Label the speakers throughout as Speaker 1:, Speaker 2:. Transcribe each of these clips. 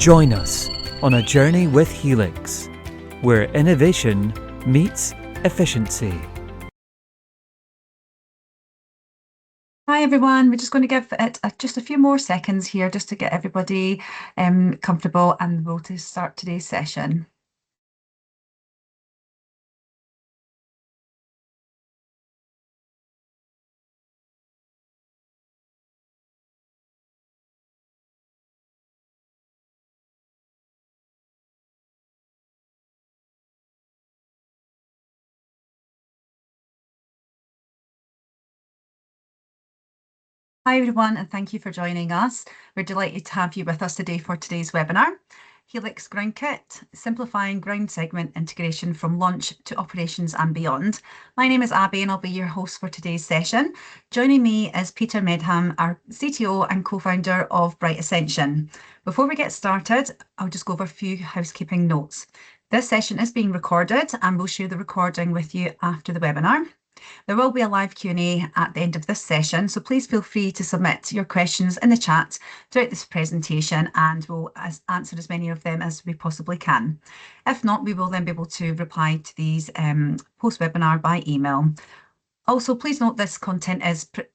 Speaker 1: Join us on a journey with HELIX, where innovation meets efficiency.
Speaker 2: Hi everyone, we're just going to give it just a few more seconds here just to get everybody comfortable, and we'll to start today's session. Hi everyone, and thank you for joining us. We're delighted to have you with us today for today's webinar, HELIX Groundkit Simplifying Ground Segment Integration from Launch to Operations and Beyond. My name is Abby and I'll be your host for today's session. Joining me is Peter Medham, our CTO and co-founder of Bright Ascension. Before we get started, I'll just go over a few housekeeping notes. This session is being recorded and we'll share the recording with you after the webinar. There will be a live Q&A at the end of this session, so please feel free to submit your questions in the chat throughout this presentation and we'll answer as many of them as we possibly can. If not, we will then be able to reply to these post-webinar by email. Also, please note this content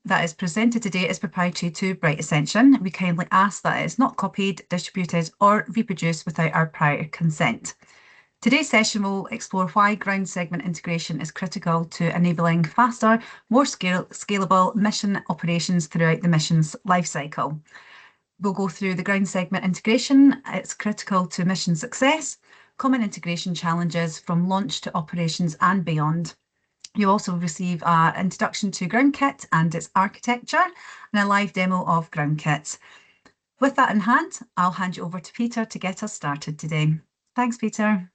Speaker 2: that is presented today is proprietary to Bright Ascension. We kindly ask that it is not copied, distributed or reproduced without our prior consent. Today's session will explore why ground segment integration is critical to enabling faster, more scalable mission operations throughout the mission's lifecycle. We'll go through the ground segment integration. It's critical to mission success, common integration challenges from launch to operations and beyond. You'll also receive an introduction to Groundkit and its architecture and a live demo of Groundkit. With that in hand, I'll hand you over to Peter to get us started today. Thanks, Peter.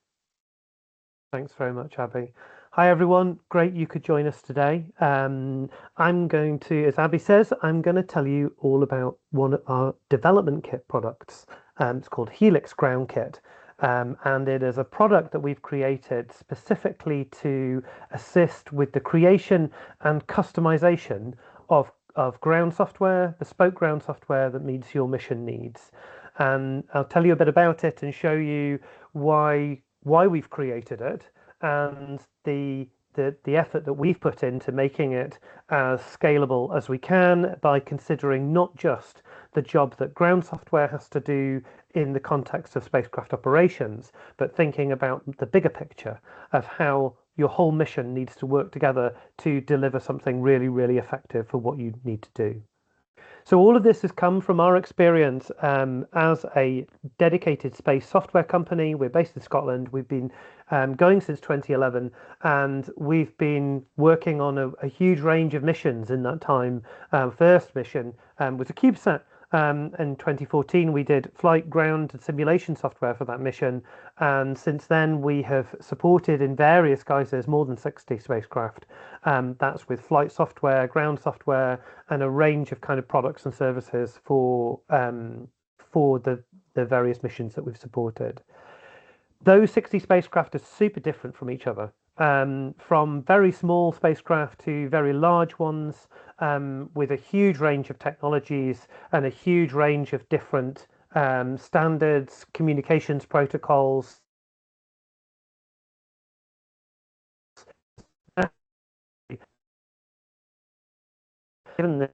Speaker 3: Thanks very much, Abby. Hi, everyone. Great you could join us today. I'm going to, as Abby says, I'm going to tell you all about one of our development kit products. It's called HELIX Groundkit. And it is a product that we've created specifically to assist with the creation and customization of ground software, bespoke ground software that meets your mission needs. And I'll tell you a bit about it and show you why we've created it and the effort that we've put into making it as scalable as we can by considering not just the job that ground software has to do in the context of spacecraft operations, but thinking about the bigger picture of how your whole mission needs to work together to deliver something really, really effective for what you need to do. So all of this has come from our experience as a dedicated space software company. We're based in Scotland. We've been going since 2011, and we've been working on a huge range of missions in that time. First mission was a CubeSat. In 2014, we did flight, ground, and simulation software for that mission. And since then, we have supported in various guises more than 60 spacecraft. That's with flight software, ground software, and a range of kind of products and services for the various missions that we've supported. Those 60 spacecraft are super different from each other. From very small spacecraft to very large ones, with a huge range of technologies and a huge range of different standards, communications protocols. Given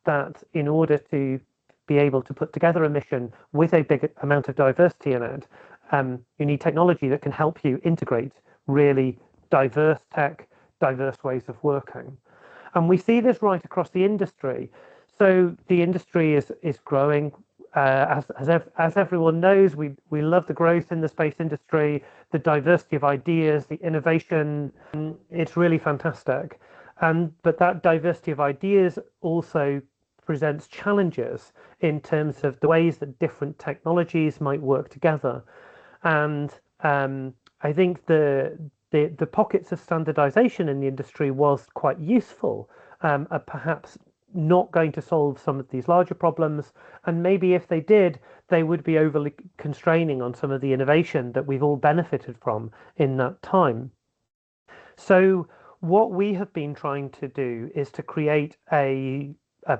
Speaker 3: that in order to be able to put together a mission with a big amount of diversity in it, you need technology that can help you integrate really diverse tech, diverse ways of working. And we see this right across the industry. So the industry is growing. As everyone knows, we love the growth in the space industry, the diversity of ideas, the innovation. It's really fantastic. But that diversity of ideas also presents challenges in terms of the ways that different technologies might work together. And I think the pockets of standardization in the industry was quite useful, perhaps not going to solve some of these larger problems. And maybe if they did, they would be overly constraining on some of the innovation that we've all benefited from in that time. So what we have been trying to do is to create a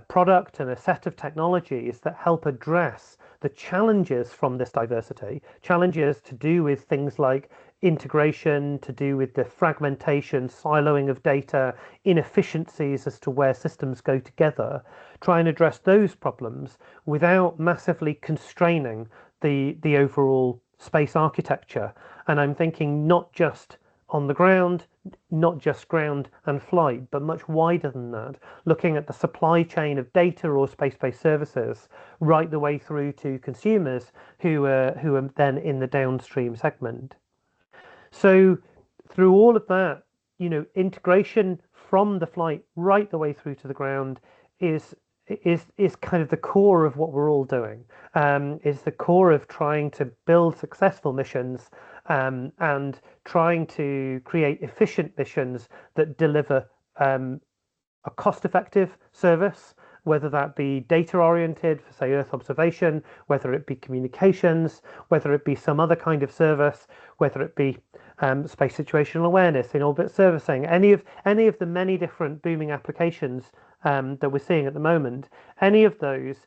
Speaker 3: product and a set of technologies that help address the challenges from this diversity, challenges to do with things like integration, to do with the fragmentation, siloing of data, inefficiencies as to where systems go together, try and address those problems without massively constraining the overall space architecture. And I'm thinking not just on the ground, not just ground and flight, but much wider than that, looking at the supply chain of data or space-based services right the way through to consumers who are then in the downstream segment. So through all of that, integration from the flight right the way through to the ground is kind of the core of what we're all doing. Is the core of trying to build successful missions and trying to create efficient missions that deliver a cost-effective service, whether that be data-oriented for, say, Earth observation, whether it be communications, whether it be some other kind of service, whether it be space situational awareness, in-orbit servicing, any of the many different booming applications that we're seeing at the moment. Any of those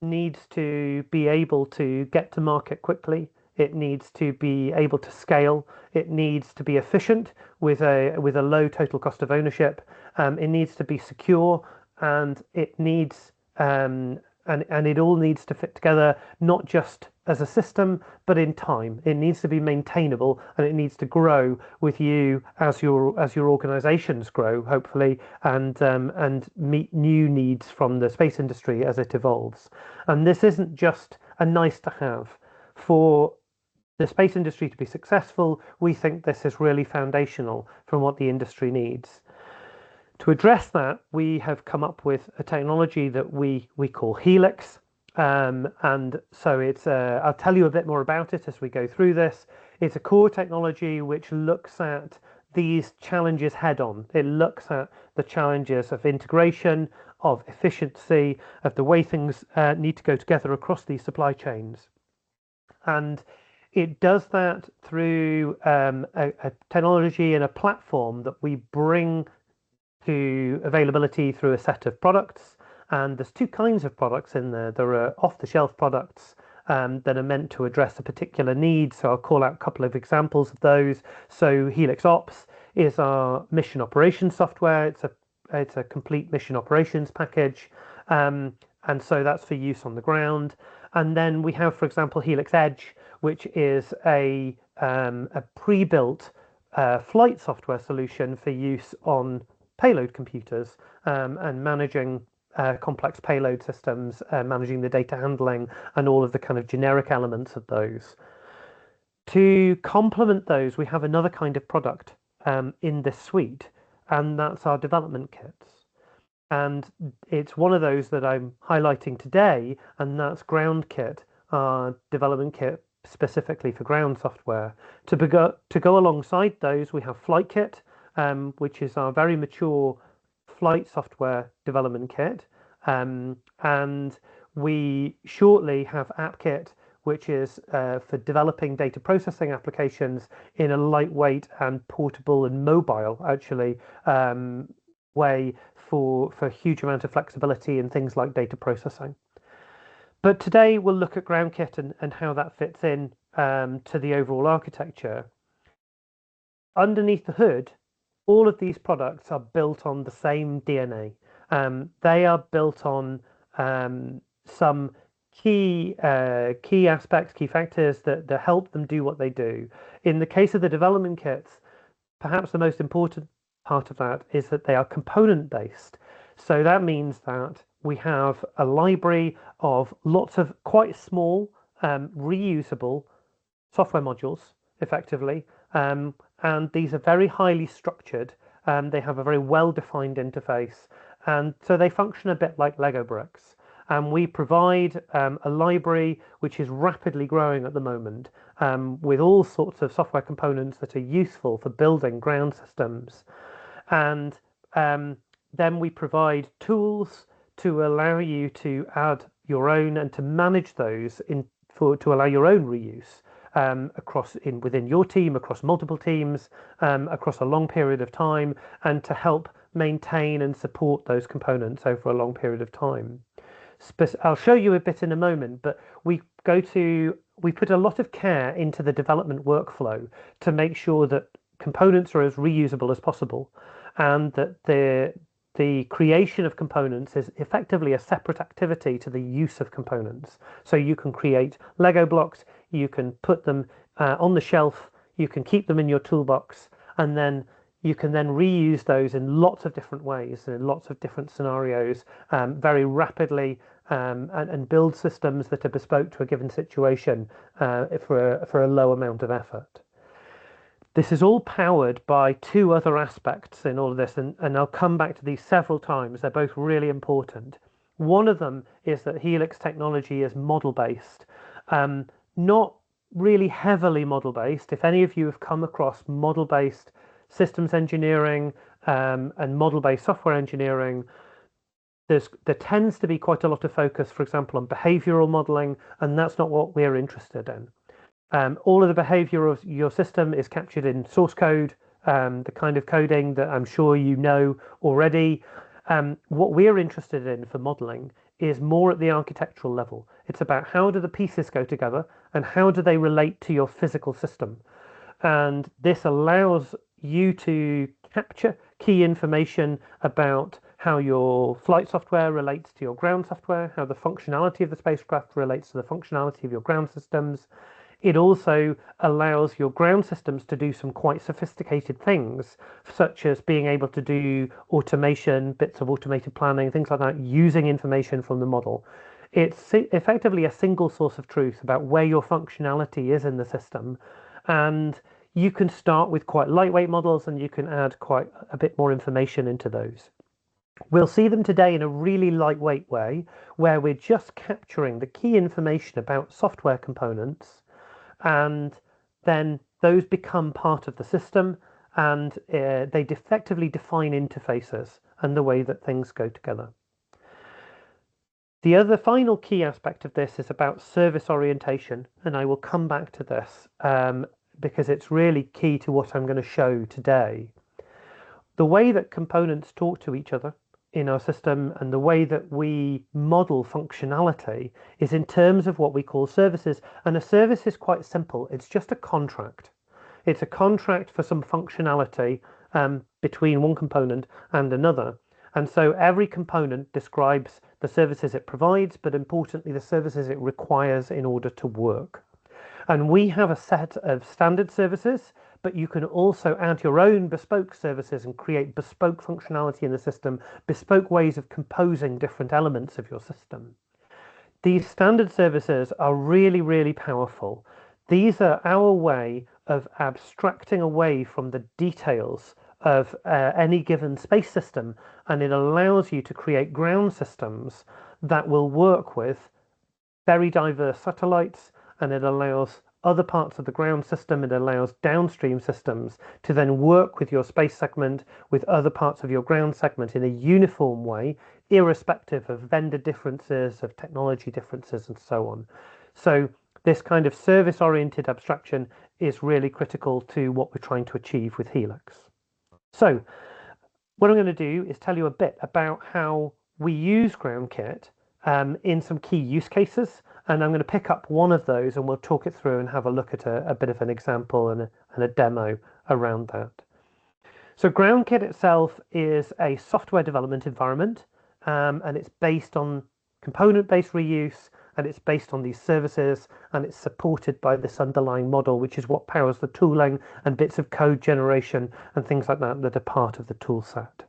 Speaker 3: needs to be able to get to market quickly. It needs to be able to scale. It needs to be efficient with a low total cost of ownership. It needs to be secure, and it needs and it all needs to fit together, not just as a system, but in time. It needs to be maintainable, and it needs to grow with you as your organizations grow, hopefully, and meet new needs from the space industry as it evolves. And this isn't just a nice to have. For the space industry to be successful, we think this is really foundational from what the industry needs. To address that, we have come up with a technology that we call HELIX. And so it's I'll tell you a bit more about it as we go through this. It's a core technology which looks at these challenges head on. It looks at the challenges of integration, of efficiency, of the way things need to go together across these supply chains. And it does that through a technology and a platform that we bring to availability through a set of products. And there's two kinds of products in there. There are off-the-shelf products that are meant to address a particular need. So I'll call out a couple of examples of those. So HELIX Ops is our mission operations software. It's a complete mission operations package. And so that's for use on the ground. And then we have, for example, HELIX Edge, which is a pre-built flight software solution for use on payload computers and managing complex payload systems, managing the data handling and all of the kind of generic elements of those. To complement those, we have another kind of product in this suite, and that's our development kits. And it's one of those that I'm highlighting today, and that's Groundkit, our development kit specifically for ground software. To go alongside those, we have FlightKit, which is our very mature flight software development kit. And we shortly have AppKit, which is for developing data processing applications in a lightweight and portable and mobile, actually, way for a huge amount of flexibility in things like data processing. But today we'll look at Groundkit and how that fits in to the overall architecture. Underneath the hood, all of these products are built on the same DNA. They are built on some key aspects, key factors that help them do what they do. In the case of the development kits, perhaps the most important part of that is that they are component based. So that means that we have a library of lots of quite small reusable software modules, effectively, and these are very highly structured. They have a very well-defined interface, and so they function a bit like Lego bricks. And we provide a library which is rapidly growing at the moment with all sorts of software components that are useful for building ground systems. And then we provide tools to allow you to add your own and to manage those to allow your own reuse within your team, across multiple teams, across a long period of time, and to help maintain and support those components over a long period of time. I'll show you a bit in a moment, but we put a lot of care into the development workflow to make sure that components are as reusable as possible, and that the creation of components is effectively a separate activity to the use of components. So you can create Lego blocks, you can put them on the shelf, you can keep them in your toolbox, and then you can then reuse those in lots of different ways, in lots of different scenarios, very rapidly, and build systems that are bespoke to a given situation for a low amount of effort. This is all powered by two other aspects in all of this, and I'll come back to these several times. They're both really important. One of them is that Helix technology is model-based, not really heavily model-based. If any of you have come across model-based systems engineering and model-based software engineering, there tends to be quite a lot of focus, for example, on behavioral modeling, and that's not what we're interested in. All of the behavior of your system is captured in source code, the kind of coding that I'm sure you know already. What we're interested in for modeling is more at the architectural level. It's about how do the pieces go together and how do they relate to your physical system. And this allows you to capture key information about how your flight software relates to your ground software, how the functionality of the spacecraft relates to the functionality of your ground systems. It also allows your ground systems to do some quite sophisticated things, such as being able to do automation, bits of automated planning, things like that, using information from the model. It's effectively a single source of truth about where your functionality is in the system. And you can start with quite lightweight models and you can add quite a bit more information into those. We'll see them today in a really lightweight way, where we're just capturing the key information about software components, and then those become part of the system, and they effectively define interfaces and the way that things go together. The other final key aspect of this is about service orientation, and I will come back to this because it's really key to what I'm going to show today. The way that components talk to each other in our system and the way that we model functionality is in terms of what we call services. And a service is quite simple. It's just a contract. It's a contract for some functionality between one component and another. And so every component describes the services it provides, but importantly, the services it requires in order to work. And we have a set of standard services, but you can also add your own bespoke services and create bespoke functionality in the system, bespoke ways of composing different elements of your system. These standard services are really, really powerful. These are our way of abstracting away from the details of any given space system, and it allows you to create ground systems that will work with very diverse satellites, and it allows other parts of the ground system, it allows downstream systems to then work with your space segment, with other parts of your ground segment in a uniform way, irrespective of vendor differences, of technology differences, and so on. So this kind of service-oriented abstraction is really critical to what we're trying to achieve with Helix. So what I'm going to do is tell you a bit about how we use Groundkit in some key use cases, and I'm going to pick up one of those and we'll talk it through and have a look at a bit of an example and a demo around that. So Groundkit itself is a software development environment, and it's based on component-based reuse, and it's based on these services, and it's supported by this underlying model, which is what powers the tooling and bits of code generation and things like that that are part of the tool set.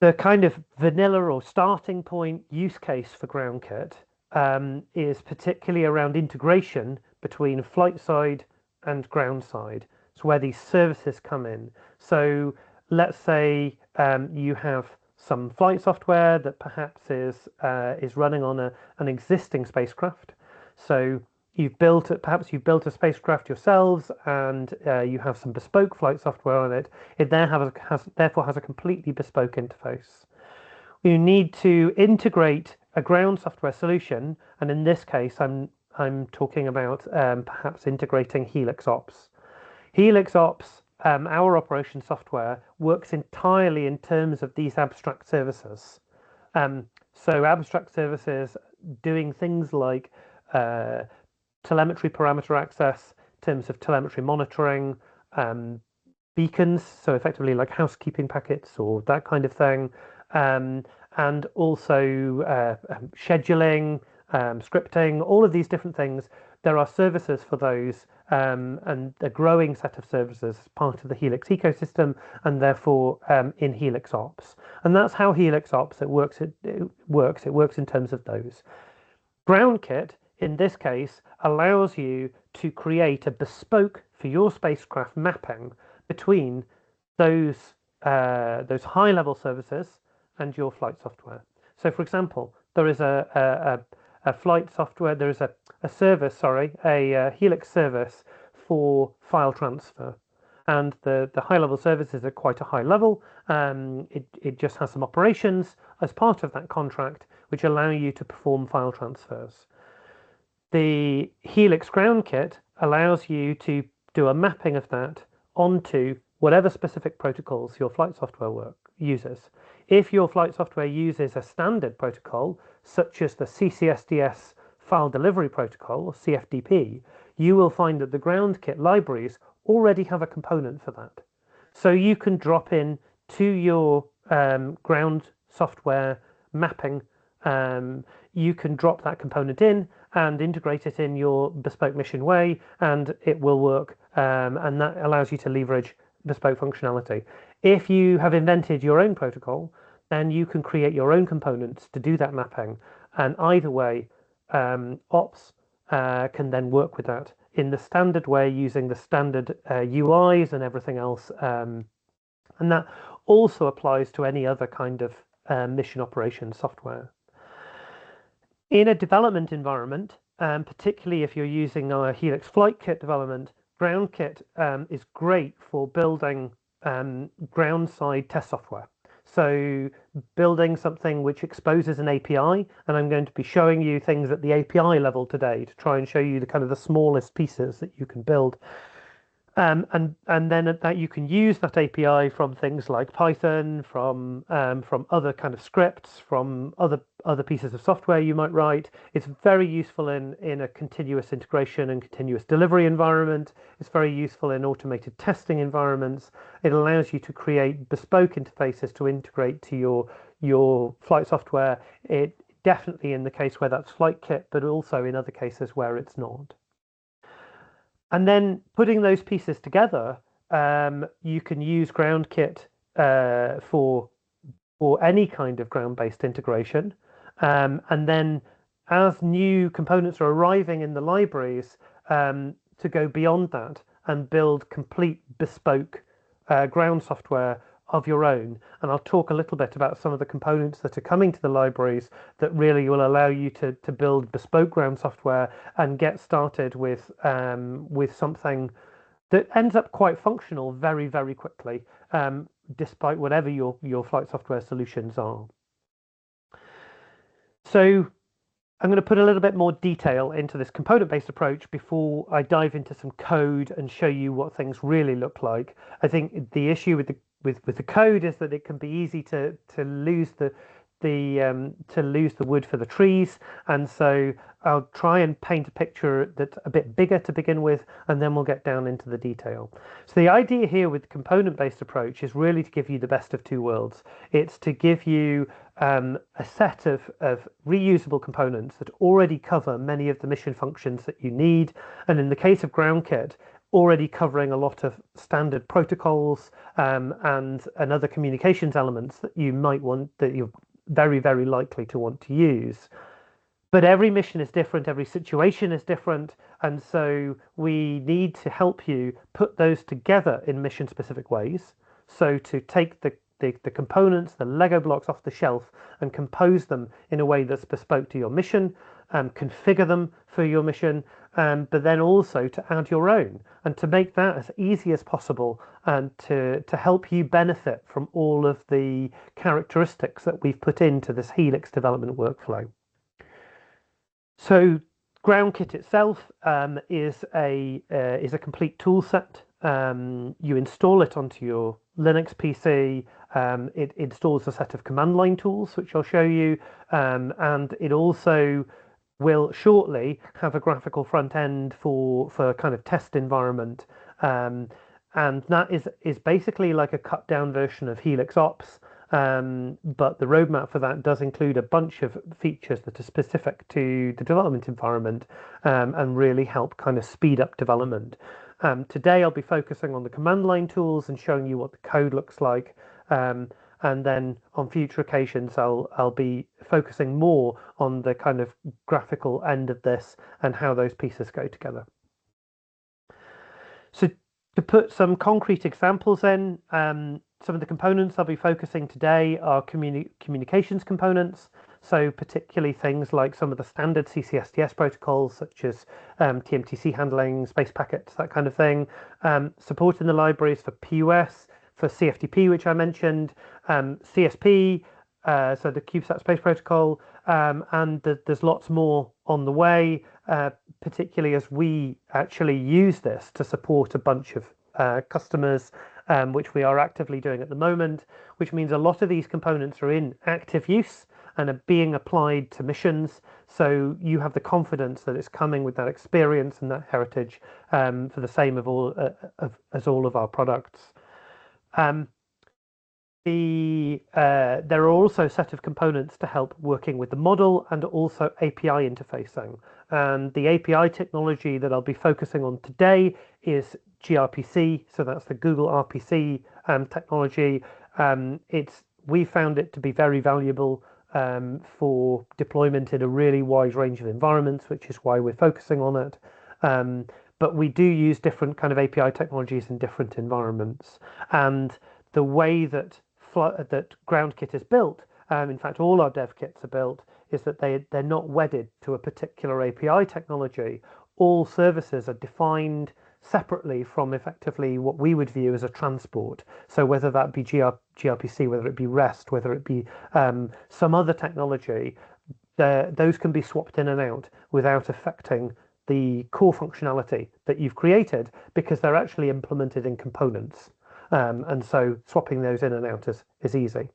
Speaker 3: The kind of vanilla or starting point use case for Groundkit is particularly around integration between flight side and ground side. It's where these services come in. So let's say you have some flight software that perhaps is running on an existing spacecraft. So perhaps you've built a spacecraft yourselves, and you have some bespoke flight software on it. It therefore has a completely bespoke interface. You need to integrate a ground software solution, and in this case, I'm talking about perhaps integrating HELIX Ops. HELIX Ops, our operation software, works entirely in terms of these abstract services. So abstract services doing things like telemetry parameter access in terms of telemetry monitoring, beacons, so effectively like housekeeping packets or that kind of thing, and also scheduling, scripting, all of these different things. There are services for those, and a growing set of services as part of the Helix ecosystem, and therefore in Helix Ops. And that's how Helix Ops works. It works in terms of those. Groundkit, in this case, allows you to create a bespoke for your spacecraft mapping between those high-level services and your flight software. So, for example, there is a flight software. There is a service, sorry, a Helix service for file transfer, and the high-level services are quite a high level. It just has some operations as part of that contract which allow you to perform file transfers. The Helix Groundkit allows you to do a mapping of that onto whatever specific protocols your flight software uses. If your flight software uses a standard protocol, such as the CCSDS File Delivery Protocol, or CFDP, you will find that the Groundkit libraries already have a component for that. So you can drop in to your ground software mapping. You can drop that component in and integrate it in your bespoke mission way, and it will work. And that allows you to leverage bespoke functionality. If you have invented your own protocol, then you can create your own components to do that mapping. And either way, Ops can then work with that in the standard way using the standard UIs and everything else. And that also applies to any other kind of mission operation software. In a development environment, particularly if you're using our Helix Flight Kit development, Groundkit is great for building ground side test software. So building something which exposes an API, and I'm going to be showing you things at the API level today to try and show you the kind of the smallest pieces that you can build. And then that you can use that API from things like Python, from other kind of scripts, from other pieces of software you might write. It's very useful in a continuous integration and continuous delivery environment. It's very useful in automated testing environments. It allows you to create bespoke interfaces to integrate to your flight software. It definitely in the case where that's Flight Kit, but also in other cases where it's not. And then putting those pieces together, you can use Groundkit for any kind of ground-based integration. And then as new components are arriving in the libraries, to go beyond that and build complete bespoke ground software of your own. And I'll talk a little bit about some of the components that are coming to the libraries that really will allow you to build bespoke ground software and get started with something that ends up quite functional very, very quickly, despite whatever your flight software solutions are. So I'm going to put a little bit more detail into this component-based approach before I dive into some code and show you what things really look like. I think the issue with the code is that it can be easy to lose the wood for the trees, and so I'll try and paint a picture that's a bit bigger to begin with, and then we'll get down into the detail. So the idea here with the component-based approach is really to give you the best of two worlds. It's to give you a set of reusable components that already cover many of the mission functions that you need, and in the case of Groundkit, already covering a lot of standard protocols and other communications elements that you might want, that you're very, very likely to want to use. But every mission is different, every situation is different, and so we need to help you put those together in mission specific ways. So to take the components, the Lego blocks off the shelf and compose them in a way that's bespoke to your mission, configure them for your mission, but then also to add your own and to make that as easy as possible and to help you benefit from all of the characteristics that we've put into this Helix development workflow. So Groundkit itself is a complete tool set. You install it onto your Linux PC, It installs a set of command line tools, which I'll show you, and it also will shortly have a graphical front end for kind of test environment. And that is basically like a cut down version of Helix Ops. But the roadmap for that does include a bunch of features that are specific to the development environment, and really help kind of speed up development. Today I'll be focusing on the command line tools and showing you what the code looks like. And then on future occasions, I'll be focusing more on the kind of graphical end of this and how those pieces go together. So to put some concrete examples in, some of the components I'll be focusing today are communications components. So particularly things like some of the standard CCSDS protocols, such as TMTC handling, space packets, that kind of thing. Supporting the libraries for PUS, for CFTP, which I mentioned, CSP, so the CubeSat Space Protocol, and there's lots more on the way, particularly as we actually use this to support a bunch of customers, which we are actively doing at the moment, which means a lot of these components are in active use and are being applied to missions. So you have the confidence that it's coming with that experience and that heritage, for the same as all of our products. There are also a set of components to help working with the model and also API interfacing. And the API technology that I'll be focusing on today is gRPC, so that's the Google RPC technology. We found it to be very valuable for deployment in a really wide range of environments, which is why we're focusing on it. But we do use different kind of API technologies in different environments. And the way that Groundkit is built, in fact, all our dev kits are built, is that they're not wedded to a particular API technology. All services are defined separately from effectively what we would view as a transport. So whether that be gRPC, whether it be REST, whether it be some other technology, those can be swapped in and out without affecting the core functionality that you've created, because they're actually implemented in components. And so swapping those in and out is easy.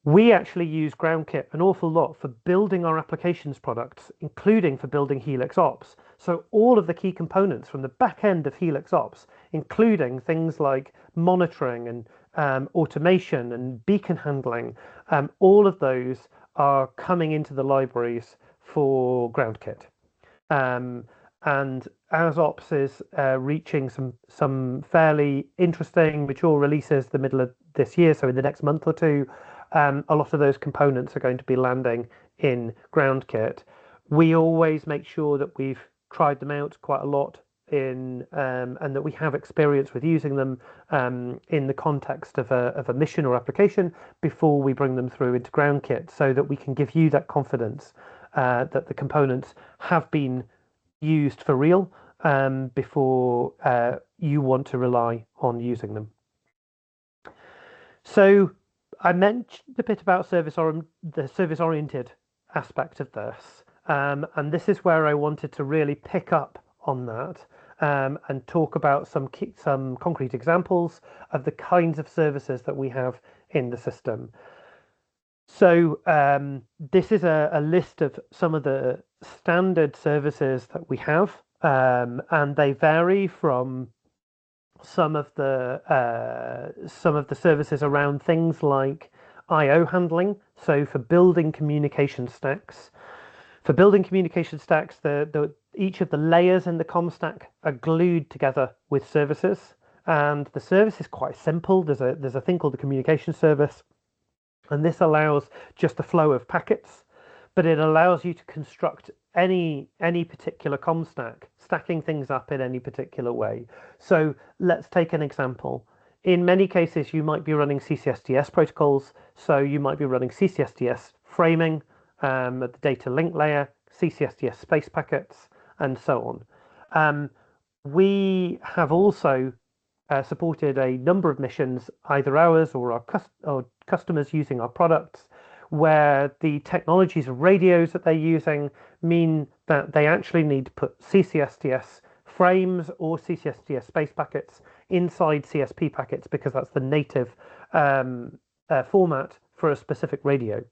Speaker 3: We actually use Groundkit an awful lot for building our applications products, including for building Helix Ops. So all of the key components from the back end of Helix Ops, including things like monitoring and automation and beacon handling, all of those are coming into the libraries for Groundkit. And as Ops is reaching some fairly interesting mature releases the middle of this year, so in the next month or two, a lot of those components are going to be landing in Groundkit. We always make sure that we've tried them out quite a lot and that we have experience with using them in the context of a mission or application before we bring them through into Groundkit, so that we can give you that confidence that the components have been used for real before you want to rely on using them. So I mentioned a bit about the service-oriented aspect of this, and this is where I wanted to really pick up on that and talk about some concrete examples of the kinds of services that we have in the system. So this is a list of some of the standard services that we have, and they vary from some of the services around things like I/O handling. So for building communication stacks, each of the layers in the comm stack are glued together with services, and the service is quite simple. There's a thing called the communication service, and this allows just the flow of packets, but it allows you to construct any particular comm stack, stacking things up in any particular way. So let's take an example. In many cases, you might be running CCSDS protocols. So you might be running CCSDS framing at the data link layer, CCSDS space packets, and so on. We have also supported a number of missions, either ours or our customers using our products, where the technologies of radios that they're using mean that they actually need to put CCSDS frames or CCSDS space packets inside CSP packets, because that's the native format for a specific radio.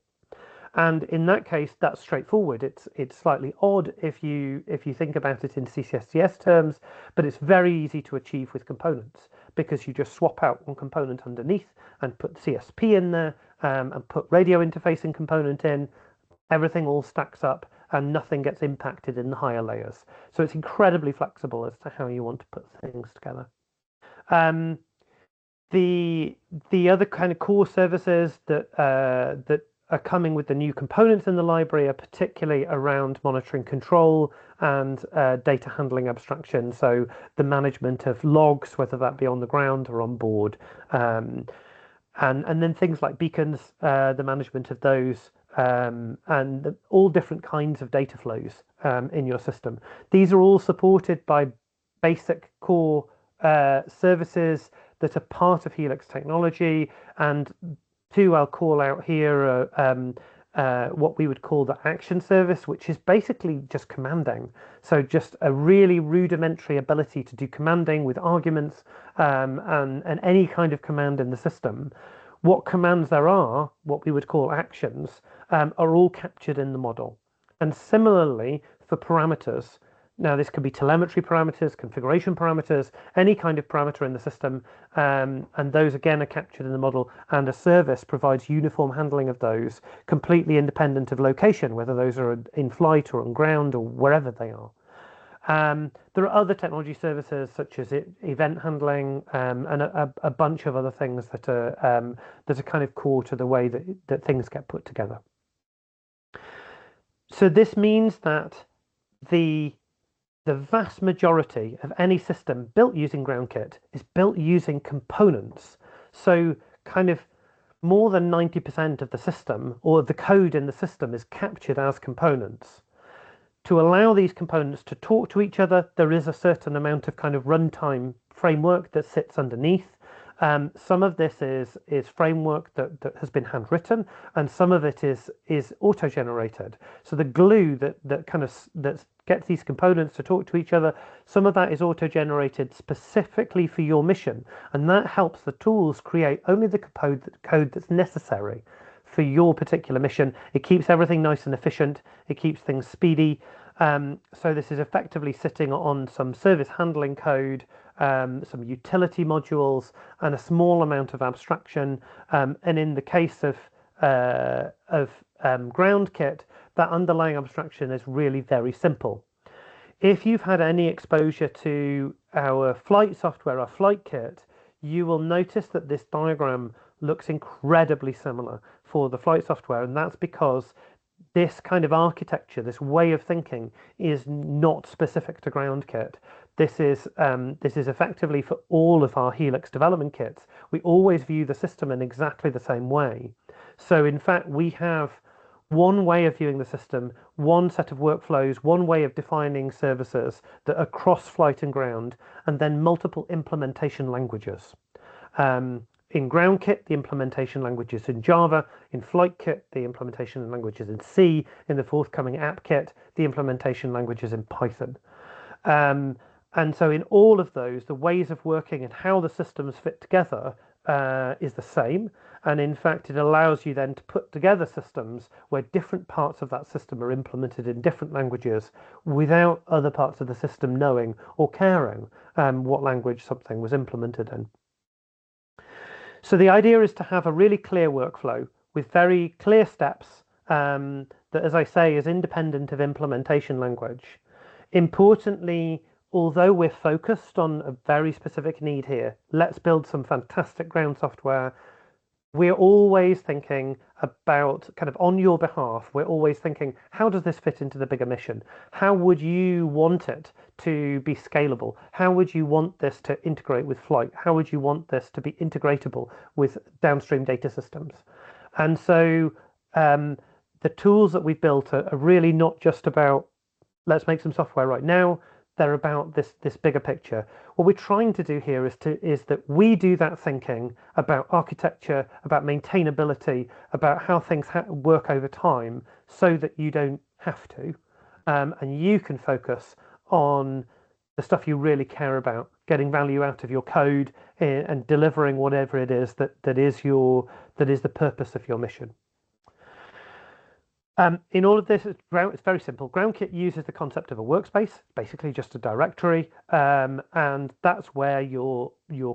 Speaker 3: And in that case, that's straightforward. It's slightly odd if you think about it in CCSDS terms, but it's very easy to achieve with components, because you just swap out one component underneath and put CSP in there, and put radio interfacing component in. Everything all stacks up and nothing gets impacted in the higher layers. So it's incredibly flexible as to how you want to put things together. The other kind of core services that are coming with the new components in the library are particularly around monitoring control and data handling abstraction. So the management of logs, whether that be on the ground or on board, and then things like beacons, the management of those, and all different kinds of data flows in your system. These are all supported by basic core services that are part of HELIX technology, and two I'll call out here are what we would call the action service, which is basically just commanding. So just a really rudimentary ability to do commanding with arguments, and any kind of command in the system. What commands there are, what we would call actions, are all captured in the model. And similarly for parameters. Now, this could be telemetry parameters, configuration parameters, any kind of parameter in the system, and those again are captured in the model, and a service provides uniform handling of those, completely independent of location, whether those are in flight or on ground or wherever they are. There are other technology services such as event handling, and a bunch of other things that are kind of core to the way that things get put together. So this means that the vast majority of any system built using Groundkit is built using components. So kind of more than 90% of the system, or the code in the system, is captured as components. To allow these components to talk to each other, there is a certain amount of kind of runtime framework that sits underneath. Some of this is framework that has been handwritten, and some of it is auto-generated. So the glue that gets these components to talk to each other, some of that is auto-generated specifically for your mission, and that helps the tools create only the code that's necessary for your particular mission. It keeps everything nice and efficient. It keeps things speedy. So this is effectively sitting on some service handling code, some utility modules, and a small amount of abstraction. And in the case of Groundkit, that underlying abstraction is really very simple. If you've had any exposure to our flight software, our flight kit, you will notice that this diagram looks incredibly similar for the flight software, and that's because this kind of architecture, this way of thinking, is not specific to Groundkit. This is effectively for all of our HELIX development kits. We always view the system in exactly the same way. So in fact, we have one way of viewing the system, one set of workflows, one way of defining services that are cross flight and ground, and then multiple implementation languages. In Groundkit, the implementation language is in Java. In FlightKit, the implementation language is in C. In the forthcoming app kit, the implementation language is in Python. And so in all of those, the ways of working and how the systems fit together is the same. And in fact, it allows you then to put together systems where different parts of that system are implemented in different languages without other parts of the system knowing or caring what language something was implemented in. So the idea is to have a really clear workflow with very clear steps that, as I say, is independent of implementation language. Importantly, although we're focused on a very specific need here, let's build some fantastic ground software. We're always thinking about, kind of on your behalf, we're always thinking, how does this fit into the bigger mission? How would you want it to be scalable? How would you want this to integrate with flight? How would you want this to be integratable with downstream data systems? And so the tools that we've built are really not just about, let's make some software right now. They're about this bigger picture. What we're trying to do here is that we do that thinking about architecture, about maintainability, about how things work over time, so that you don't have to, and you can focus on the stuff you really care about, getting value out of your code and delivering whatever it is that is the purpose of your mission. In all of this, it's very simple. Groundkit uses the concept of a workspace, basically just a directory, and that's where your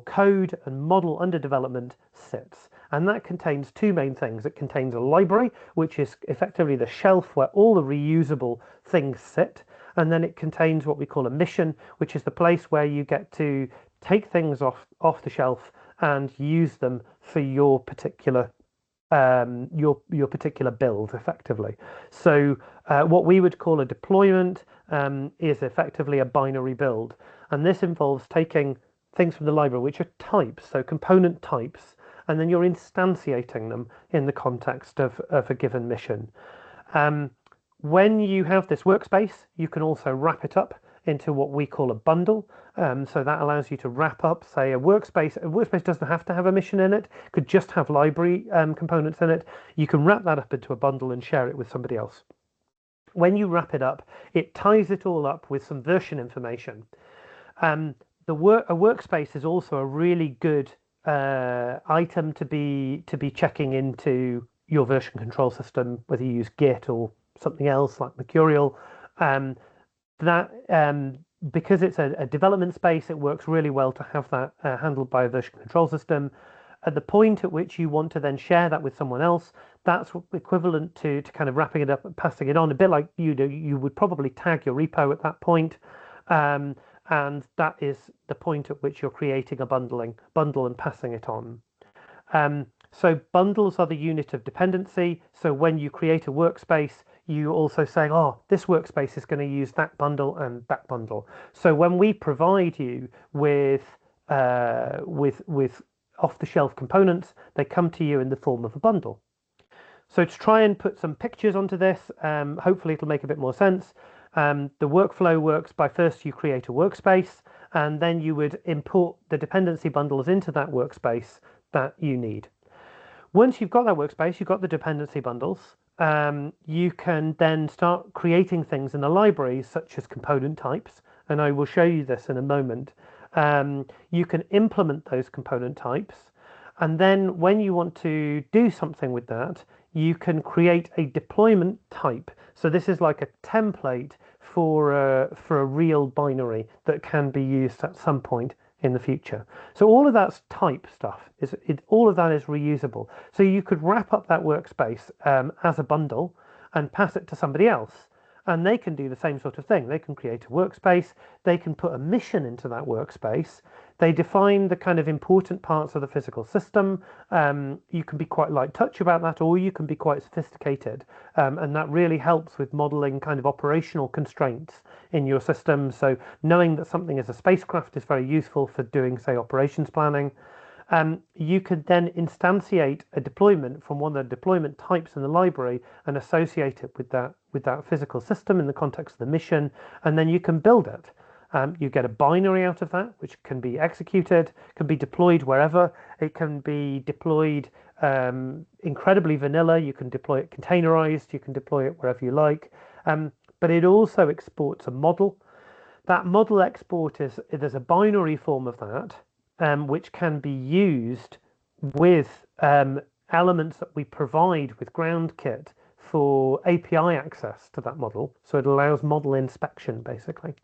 Speaker 3: code and model under development sits. And that contains two main things. It contains a library, which is effectively the shelf where all the reusable things sit. And then it contains what we call a mission, which is the place where you get to take things off the shelf and use them for your particular particular build effectively. So what we would call a deployment is effectively a binary build, and this involves taking things from the library, which are types, so component types, and then you're instantiating them in the context of a given mission. When you have this workspace, you can also wrap it up into what we call a bundle. So that allows you to wrap up, say, a workspace. A workspace doesn't have to have a mission in it, could just have library components in it. You can wrap that up into a bundle and share it with somebody else. When you wrap it up, it ties it all up with some version information. A workspace is also a really good item to be checking into your version control system, whether you use Git or something else like Mercurial. Because it's a development space, it works really well to have that handled by a version control system. At the point at which you want to then share that with someone else, that's equivalent to kind of wrapping it up and passing it on, a bit like you would probably tag your repo at that point. And that is the point at which you're creating a bundle and passing it on. So bundles are the unit of dependency. So when you create a workspace, you also say, oh, this workspace is going to use that bundle and that bundle. So when we provide you with off-the-shelf components, they come to you in the form of a bundle. So to try and put some pictures onto this, hopefully it'll make a bit more sense. The workflow works by first you create a workspace, and then you would import the dependency bundles into that workspace that you need. Once you've got that workspace, you've got the dependency bundles, you can then start creating things in the library, such as component types, and I will show you this in a moment. You can implement those component types, and then when you want to do something with that, you can create a deployment type. So this is like a template for a real binary that can be used at some point in the future. So all of that's type stuff. All of that is reusable. So you could wrap up that workspace as a bundle and pass it to somebody else, and they can do the same sort of thing. They can create a workspace. They can put a mission into that workspace. They define the kind of important parts of the physical system. You can be quite light touch about that, or you can be quite sophisticated, and that really helps with modeling kind of operational constraints in your system. So knowing that something is a spacecraft is very useful for doing, say, operations planning. You could then instantiate a deployment from one of the deployment types in the library and associate it with that physical system in the context of the mission, and then you can build it. You get a binary out of that, which can be executed, can be deployed wherever. It can be deployed incredibly vanilla. You can deploy it containerized. You can deploy it wherever you like. But it also exports a model. That model export there's a binary form of that, which can be used with elements that we provide with Groundkit for API access to that model. So it allows model inspection, basically.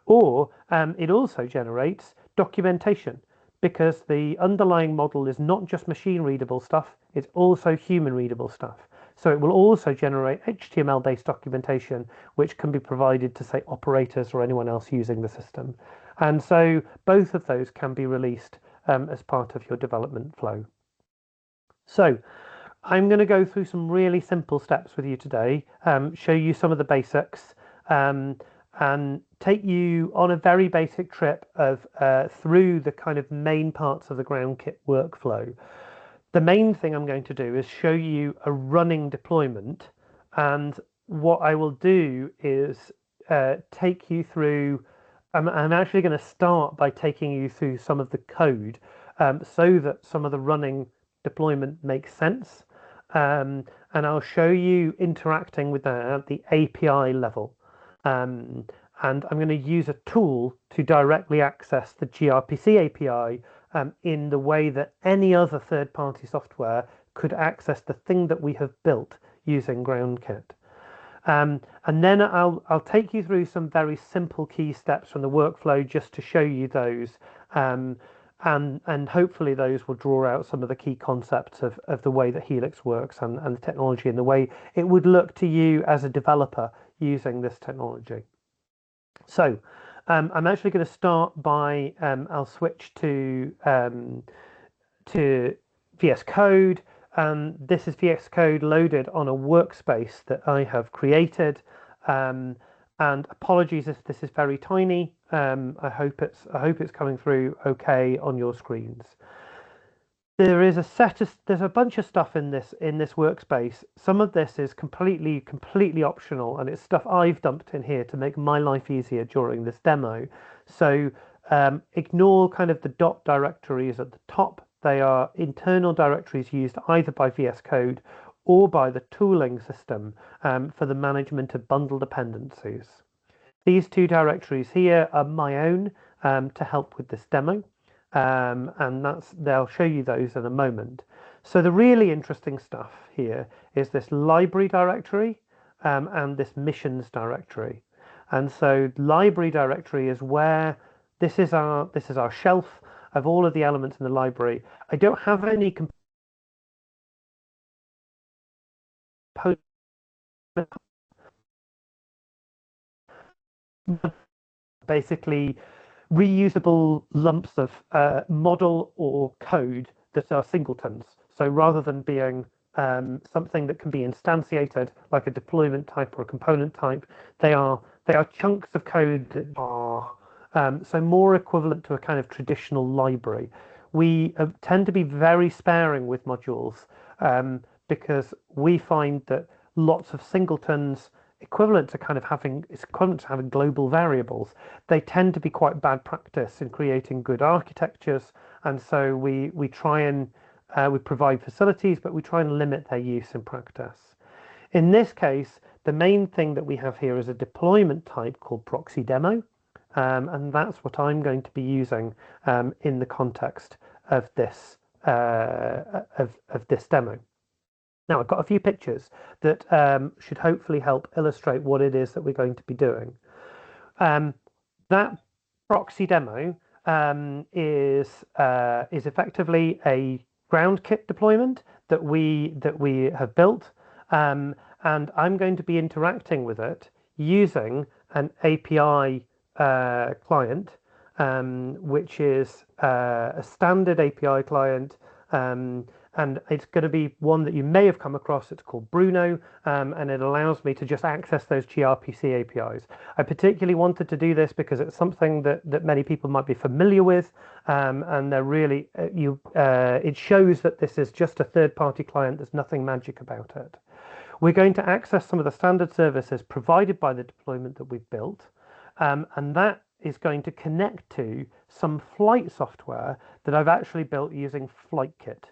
Speaker 3: Or it also generates documentation, because the underlying model is not just machine readable stuff, it's also human readable stuff. So it will also generate HTML-based documentation, which can be provided to, say, operators or anyone else using the system. And so both of those can be released as part of your development flow. So I'm going to go through some really simple steps with you today, show you some of the basics, and take you on a very basic trip of through the kind of main parts of the Groundkit workflow. The main thing I'm going to do is show you a running deployment, and what I will do is take you through. I'm actually going to start by taking you through some of the code so that some of the running deployment makes sense, and I'll show you interacting with that at the API level. and I'm going to use a tool to directly access the gRPC API in the way that any other third-party software could access the thing that we have built using Groundkit. And then I'll take you through some very simple key steps from the workflow just to show you those. And hopefully those will draw out some of the key concepts of the way that Helix works and the technology and the way it would look to you as a developer using this technology. So I'm actually going to start by, I'll switch to VS Code. This is VS Code loaded on a workspace that I have created. And apologies if this is very tiny. I hope it's coming through okay on your screens. There's a bunch of stuff in this workspace. Some of this is completely optional, and it's stuff I've dumped in here to make my life easier during this demo. So ignore kind of the dot directories at the top. They are internal directories used either by VS Code or by the tooling system for the management of bundle dependencies. These two directories here are my own to help with this demo. And they'll show you those in a moment. So the really interesting stuff here is this library directory and this missions directory. And so library directory is where this is our shelf of all of the elements in the library. I don't have any components, basically reusable lumps of model or code that are singletons. So rather than being something that can be instantiated like a deployment type or a component type, they are chunks of code that are so more equivalent to a kind of traditional library. We tend to be very sparing with modules because we find that lots of singletons equivalent to having global variables. They tend to be quite bad practice in creating good architectures, and so we try and we provide facilities, but we try and limit their use in practice. In this case, the main thing that we have here is a deployment type called proxy demo, and that's what I'm going to be using in the context of this this demo. Now, I've got a few pictures that should hopefully help illustrate what it is that we're going to be doing. That proxy demo is effectively a Groundkit deployment that we have built, and I'm going to be interacting with it using an API client, which is a standard API client. And it's going to be one that you may have come across. It's called Bruno, and it allows me to just access those gRPC APIs. I particularly wanted to do this because it's something that many people might be familiar with, and they're really it shows that this is just a third-party client. There's nothing magic about it. We're going to access some of the standard services provided by the deployment that we've built, and that is going to connect to some flight software that I've actually built using FlightKit.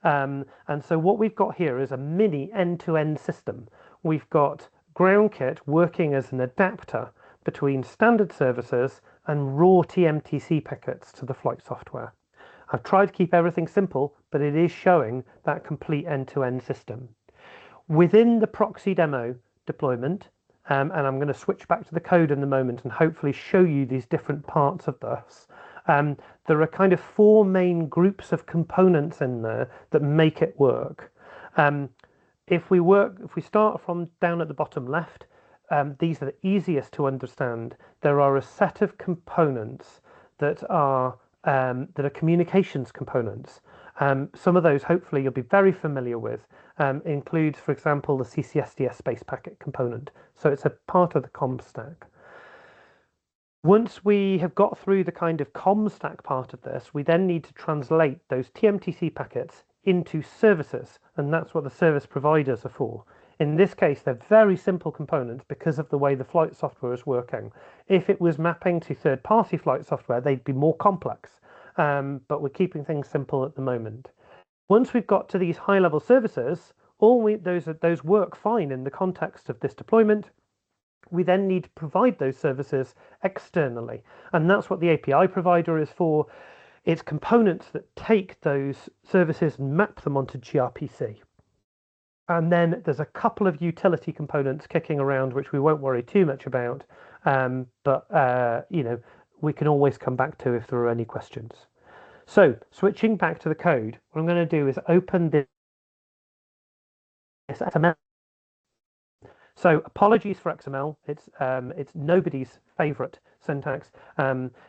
Speaker 3: And so what we've got here is a mini end-to-end system. We've got Groundkit working as an adapter between standard services and raw TMTC packets to the flight software. I've tried to keep everything simple, but it is showing that complete end-to-end system. Within the proxy demo deployment, and I'm going to switch back to the code in a moment and hopefully show you these different parts of this. There are kind of four main groups of components in there that make it work. If we start from down at the bottom left, these are the easiest to understand. There are a set of components that are communications components. Some of those hopefully you'll be very familiar with. Includes, for example, the CCSDS space packet component. So it's a part of the comm stack. Once we have got through the kind of comm stack part of this, we then need to translate those TMTC packets into services, and that's what the service providers are for. In this case, they're very simple components because of the way the flight software is working. If it was mapping to third-party flight software, they'd be more complex, but we're keeping things simple at the moment. Once we've got to these high-level services, those work fine in the context of this deployment. we then need to provide those services externally. And that's what the API provider is for. It's components that take those services and map them onto gRPC. And then there's a couple of utility components kicking around, which we won't worry too much about. But we can always come back to if there are any questions. So switching back to the code, what I'm going to do is open this XML. So apologies for XML. It's nobody's favorite syntax.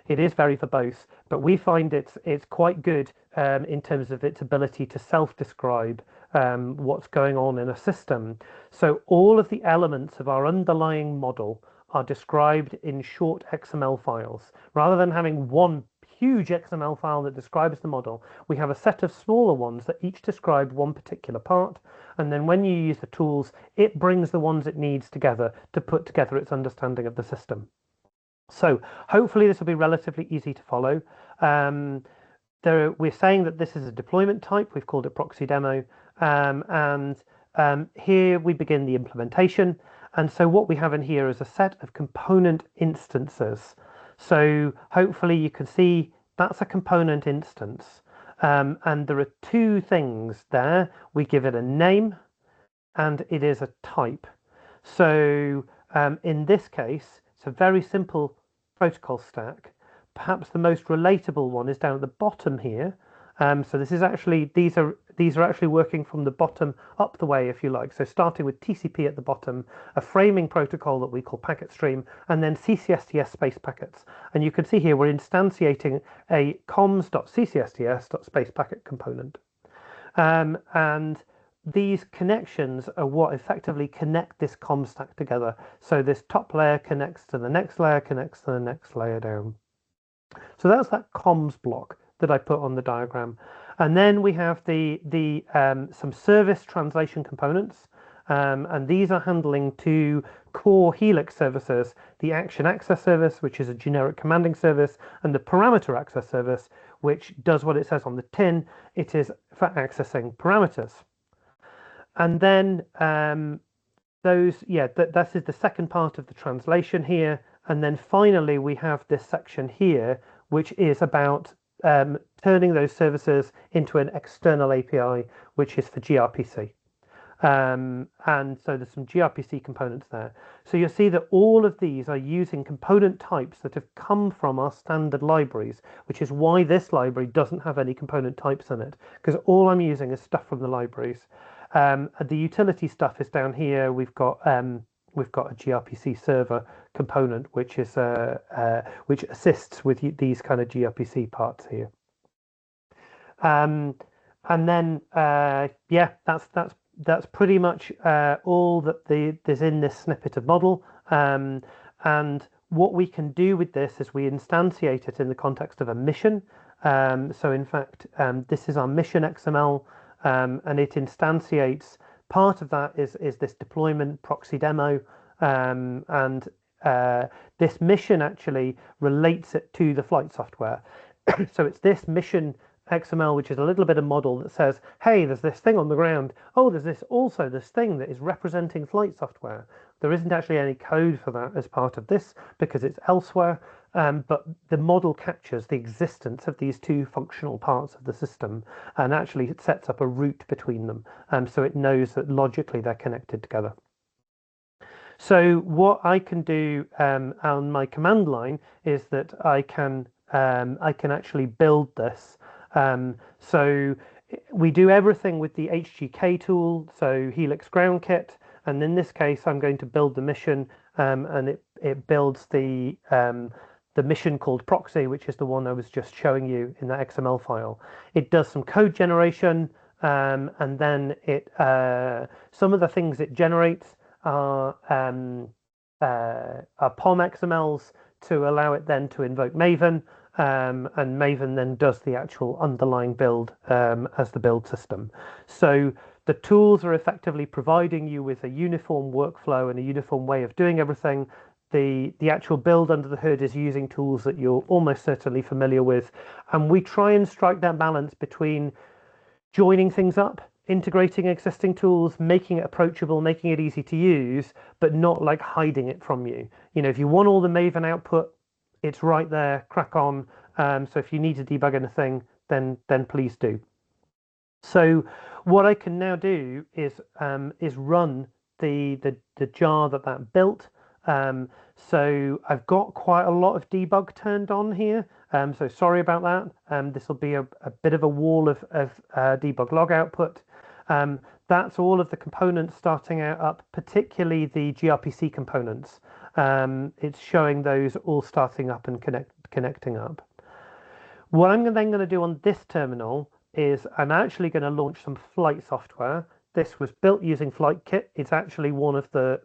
Speaker 3: It is very verbose, but we find it's quite good in terms of its ability to self-describe what's going on in a system. So all of the elements of our underlying model are described in short XML files. Rather than having one huge XML file that describes the model, we have a set of smaller ones that each describe one particular part. And then when you use the tools, it brings the ones it needs together to put together its understanding of the system. So hopefully this will be relatively easy to follow. We're saying that this is a deployment type. We've called it proxy demo. Here we begin the implementation. And so what we have in here is a set of component instances. So hopefully you can see that's a component instance. And there are two things there. We give it a name and it is a type. So in this case, it's a very simple protocol stack. Perhaps the most relatable one is down at the bottom here. So this is actually, these are actually working from the bottom up the way, if you like. So starting with TCP at the bottom, a framing protocol that we call packet stream, and then CCSTS space packets. And you can see here we're instantiating a comms.ccsts.space packet component. And these connections are what effectively connect this comms stack together. So this top layer connects to the next layer, connects to the next layer down. So that's that comms block that I put on the diagram. And then we have some service translation components. And these are handling two core HELIX services, the action access service, which is a generic commanding service, and the parameter access service, which does what it says on the tin. It is for accessing parameters. And then that is the second part of the translation here. And then finally, we have this section here, which is about turning those services into an external API, which is for gRPC. And so there's some gRPC components there. So you'll see that all of these are using component types that have come from our standard libraries, which is why this library doesn't have any component types in it, because all I'm using is stuff from the libraries. The utility stuff is down here. We've got a gRPC server component, which is which assists with these kind of gRPC parts here. And then that's pretty much all that there's in this snippet of model. And what we can do with this is we instantiate it in the context of a mission. So in fact, this is our mission XML, and it instantiates. Part of that is this deployment proxy demo, and this mission actually relates it to the flight software. So it's this mission XML, which is a little bit of model that says, hey, there's this thing on the ground. Oh, there's this thing that is representing flight software. There isn't actually any code for that as part of this because it's elsewhere. But the model captures the existence of these two functional parts of the system, and actually it sets up a route between them. So it knows that logically they're connected together. So what I can do on my command line is that I can actually build this. So we do everything with the HGK tool, so HELIX Groundkit, and in this case I'm going to build the mission, and it builds the mission called proxy, which is the one I was just showing you in that XML file. It does some code generation, and then some of the things it generates are POM XMLs to allow it then to invoke Maven, and Maven then does the actual underlying build as the build system. So the tools are effectively providing you with a uniform workflow and a uniform way of doing everything. The actual build under the hood is using tools that you're almost certainly familiar with, and we try and strike that balance between joining things up integrating existing tools, making it approachable, making it easy to use, but not like hiding it from you. You know, if you want all the Maven output, it's right there, crack on. So if you need to debug anything, then please do. So what I can now do is run the jar that built. So I've got quite a lot of debug turned on here. So sorry about that. This will be a bit of a wall of debug log output. That's all of the components starting out up, particularly the gRPC components. It's showing those all starting up and connecting up. What I'm then going to do on this terminal is I'm actually going to launch some flight software. This was built using FlightKit. It's actually one of the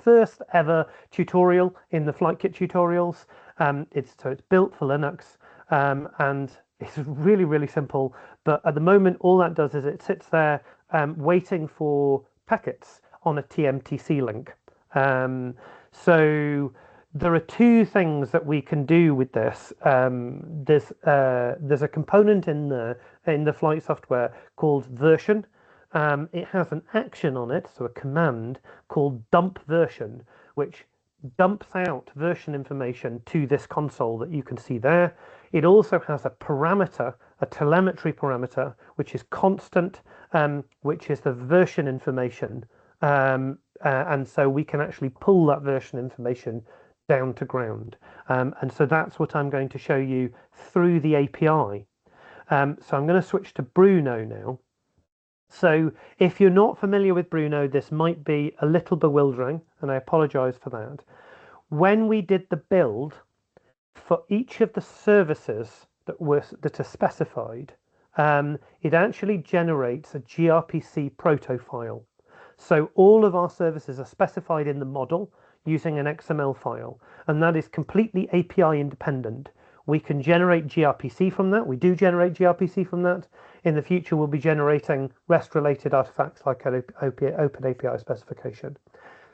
Speaker 3: first ever tutorial in the FlightKit tutorials. It's built for Linux, and it's really simple. But at the moment, all that does is it sits there waiting for packets on a TMTC link. So there are two things that we can do with this. There's a component in the flight software called version. It has an action on it, so a command called dump version, which dumps out version information to this console that you can see there. It also has a parameter, a telemetry parameter, which is constant, which is the version information. And so we can actually pull that version information down to ground. And so that's what I'm going to show you through the API. So I'm going to switch to Bruno now. So if you're not familiar with Bruno, this might be a little bewildering, and I apologize for that. When we did the build for each of the services that are specified, it actually generates a gRPC proto file. So all of our services are specified in the model using an XML file, and that is completely API independent. We can generate gRPC from that. We do generate gRPC from that. In the future, we'll be generating REST-related artifacts like an Open API specification.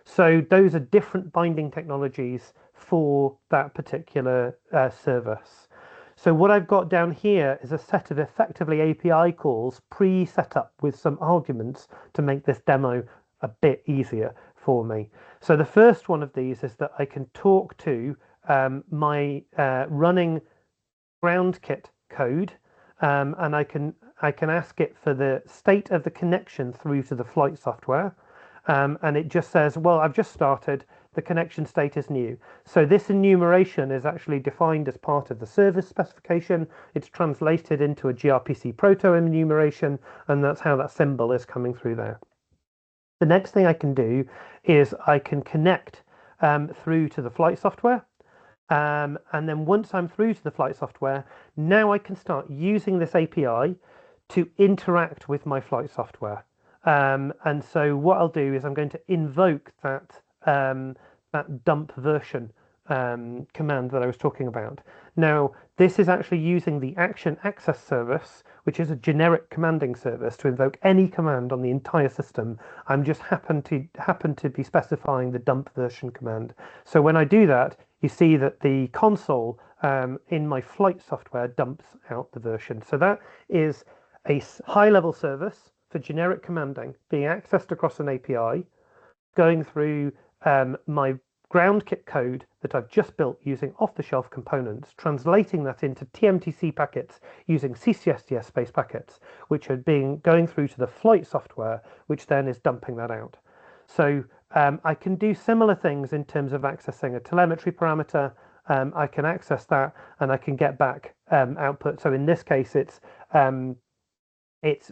Speaker 3: So those are different binding technologies for that particular service. So what I've got down here is a set of effectively API calls pre-set up with some arguments to make this demo a bit easier for me. So the first one of these is that I can talk to my running Groundkit code, and I can ask it for the state of the connection through to the flight software, and it just says, well, I've just started, the connection state is new. So this enumeration is actually defined as part of the service specification. It's translated into a gRPC proto enumeration, and that's how that symbol is coming through there. The next thing I can do is I can connect through to the flight software. And then once I'm through to the flight software, now I can start using this API to interact with my flight software. And so what I'll do is I'm going to invoke that dump version command that I was talking about. Now, this is actually using the action access service, which is a generic commanding service to invoke any command on the entire system. I'm just happen to be specifying the dump version command. So when I do that, you see that the console in my flight software dumps out the version. So that is a high-level service for generic commanding being accessed across an API, going through my Groundkit code that I've just built using off-the-shelf components, translating that into TMTC packets using CCSDS space packets, which are going through to the flight software, which then is dumping that out. So I can do similar things in terms of accessing a telemetry parameter. I can access that and I can get back output. So in this case, it's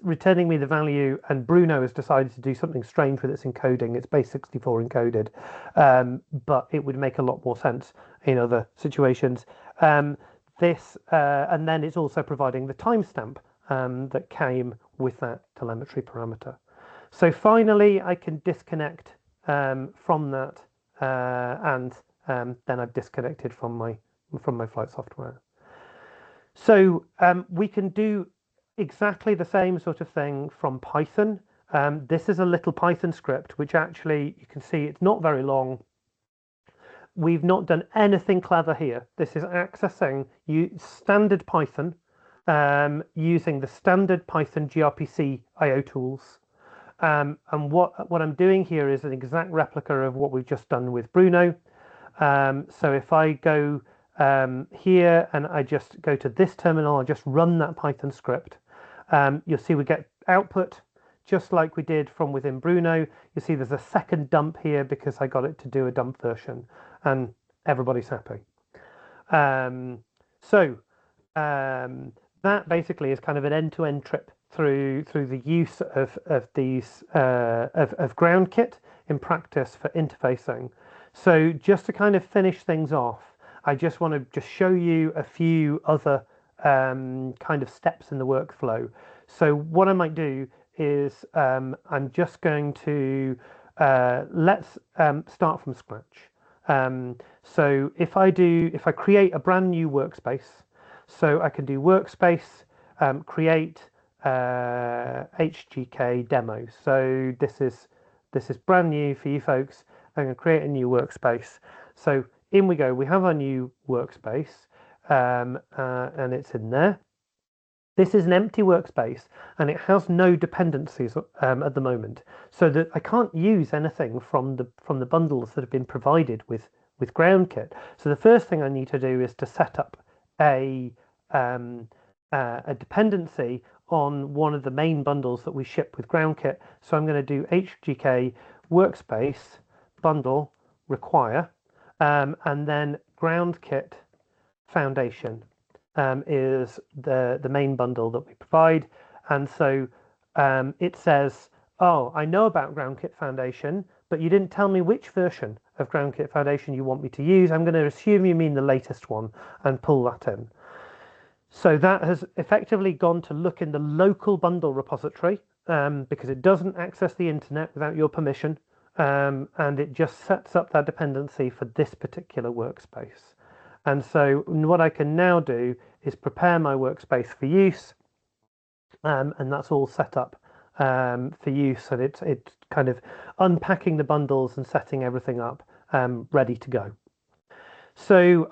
Speaker 3: returning me the value, and Bruno has decided to do something strange with its encoding. It's base64 encoded, but it would make a lot more sense in other situations. And then it's also providing the timestamp that came with that telemetry parameter. So finally, I can disconnect from that, and then I've disconnected from my flight software. So we can do exactly the same sort of thing from Python. This is a little Python script, which actually you can see it's not very long. We've not done anything clever here. This is accessing standard Python using the standard Python gRPC IO tools. And what I'm doing here is an exact replica of what we've just done with Bruno. So if I go here and I just go to this terminal, I'll just run that Python script. You'll see we get output just like we did from within Bruno. You see there's a second dump here because I got it to do a dump version, and everybody's happy. So that basically is kind of an end-to-end trip through the use of these of Groundkit in practice for interfacing. So just to kind of finish things off, I just want to just show you a few other kind of steps in the workflow. So what I might do is I'm just going to let's start from scratch. So if I create a brand new workspace, so I can do workspace, create HGK demo. So this is brand new for you folks. I'm going to create a new workspace. So in we go. We have our new workspace, and it's in there. This is an empty workspace and it has no dependencies at the moment, so that I can't use anything from the bundles that have been provided with Groundkit. So the first thing I need to do is to set up a dependency on one of the main bundles that we ship with Groundkit. So I'm going to do HGK workspace bundle require, and then Groundkit foundation is the main bundle that we provide. And so it says, oh, I know about Groundkit Foundation, but you didn't tell me which version of Groundkit Foundation you want me to use. I'm going to assume you mean the latest one and pull that in. So that has effectively gone to look in the local bundle repository because it doesn't access the internet without your permission, and it just sets up that dependency for this particular workspace. And so what I can now do is prepare my workspace for use, and that's all set up for use. And it's kind of unpacking the bundles and setting everything up ready to go. So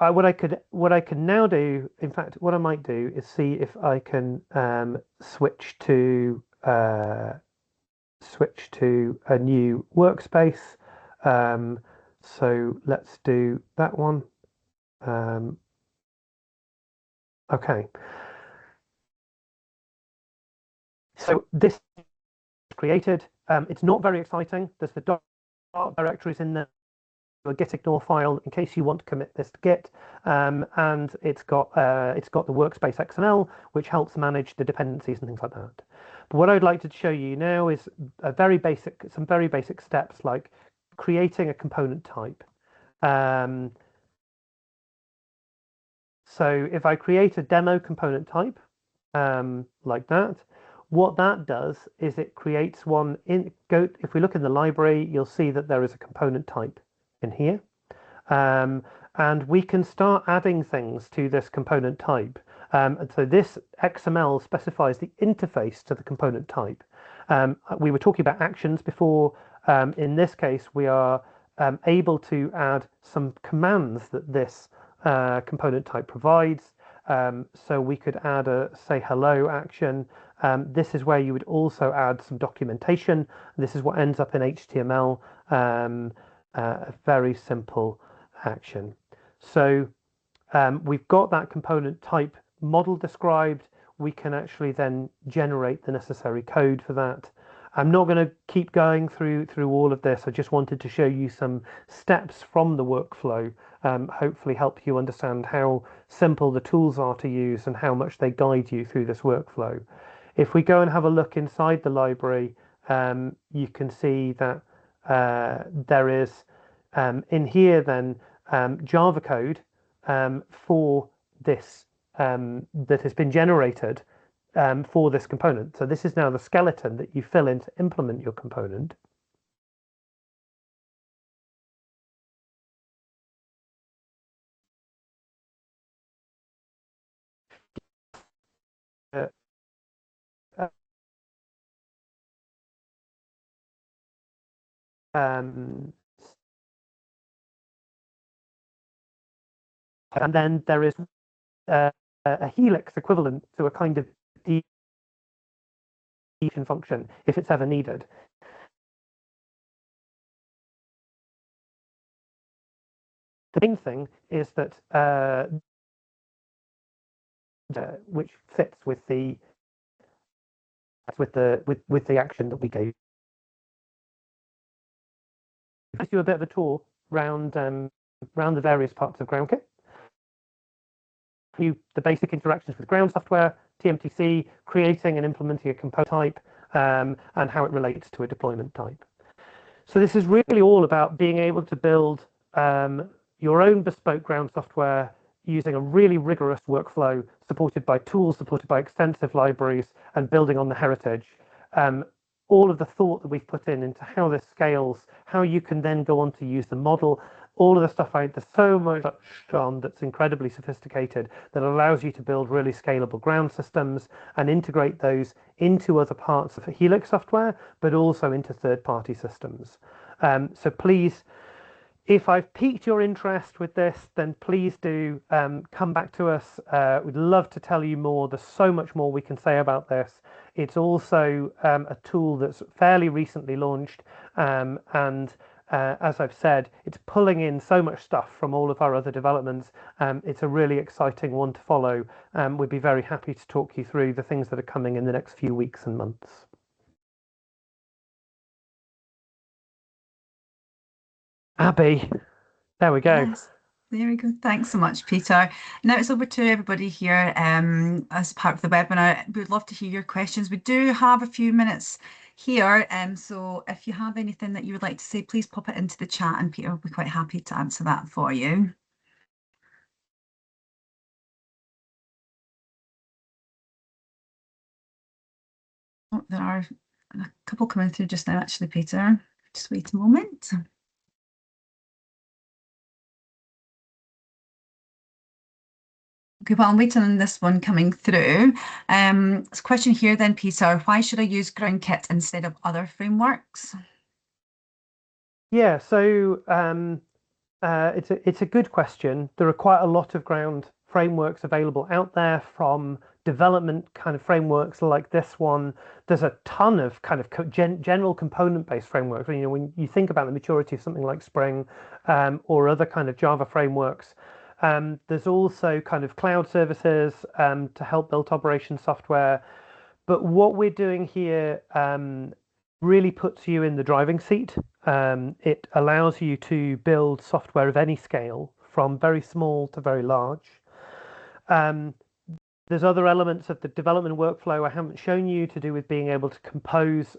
Speaker 3: what I can now do, in fact, what I might do is see if I can switch to a new workspace. So let's do that one. Okay. So this is created. It's not very exciting. There's the dot directories in there, a git ignore file in case you want to commit this to Git, and it's got the workspace XML, which helps manage the dependencies and things like that. But what I'd like to show you now is some very basic steps like creating a component type. So if I create a demo component type like that, what that does is it creates one if we look in the library, you'll see that there is a component type in here. And we can start adding things to this component type. And so this XML specifies the interface to the component type. We were talking about actions before. In this case, we are able to add some commands that this component type provides. So we could add a say hello action. This is where you would also add some documentation. This is what ends up in HTML. A very simple action. So we've got that component type model described. We can actually then generate the necessary code for that. I'm not going to keep going through all of this. I just wanted to show you some steps from the workflow, hopefully help you understand how simple the tools are to use and how much they guide you through this workflow. If we go and have a look inside the library, you can see that there is in here then Java code for this that has been generated for this component. So this is now the skeleton that you fill in to implement your component. Um, and then there is a HELIX equivalent to a kind of function if it's ever needed. The main thing is that which fits with the action that we gave. Let's do a bit of a tour around the various parts of Groundkit. The basic interactions with ground software, TMTC, creating and implementing a component type, and how it relates to a deployment type. So this is really all about being able to build your own bespoke ground software using a really rigorous workflow, supported by tools, supported by extensive libraries, and building on the heritage. All of the thought that we've put into how this scales, how you can then go on to use the model, all of the stuff there's so much on that's incredibly sophisticated that allows you to build really scalable ground systems and integrate those into other parts of HELIX software, but also into third-party systems. So please, if I've piqued your interest with this, then please do come back to us. We'd love to tell you more. There's so much more we can say about this. It's also a tool that's fairly recently launched, and as I've said, it's pulling in so much stuff from all of our other developments. It's a really exciting one to follow. We'd be very happy to talk you through the things that are coming in the next few weeks and months. Abby, there we go.
Speaker 2: Yes. There we go. Thanks so much, Peter. Now it's over to everybody here as part of the webinar. We'd love to hear your questions. We do have a few minutes here, so if you have anything that you would like to say, please pop it into the chat and Peter will be quite happy to answer that for you. Oh, there are a couple coming through just now, actually, Peter. Just wait a moment. Okay, well, I'm waiting on this one coming through. This question here then, Peter, why should I use Groundkit instead of other frameworks?
Speaker 3: Yeah, so it's a good question. There are quite a lot of ground frameworks available out there, from development kind of frameworks like this one. There's a ton of kind of general component-based frameworks. You know, when you think about the maturity of something like Spring or other kind of Java frameworks, there's also kind of cloud services to help build operation software. But what we're doing here really puts you in the driving seat. It allows you to build software of any scale, from very small to very large. There's other elements of the development workflow I haven't shown you, to do with being able to compose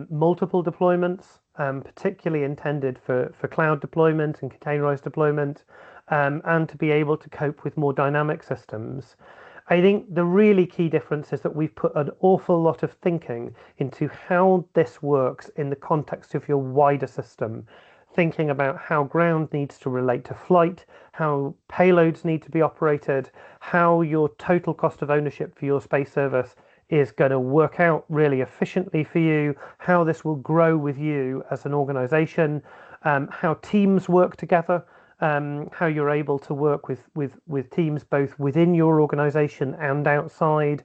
Speaker 3: multiple deployments, particularly intended for cloud deployment and containerized deployment, and to be able to cope with more dynamic systems. I think the really key difference is that we've put an awful lot of thinking into how this works in the context of your wider system, thinking about how ground needs to relate to flight, how payloads need to be operated, how your total cost of ownership for your space service is going to work out really efficiently for you, how this will grow with you as an organization, how teams work together, how you're able to work with teams both within your organization and outside.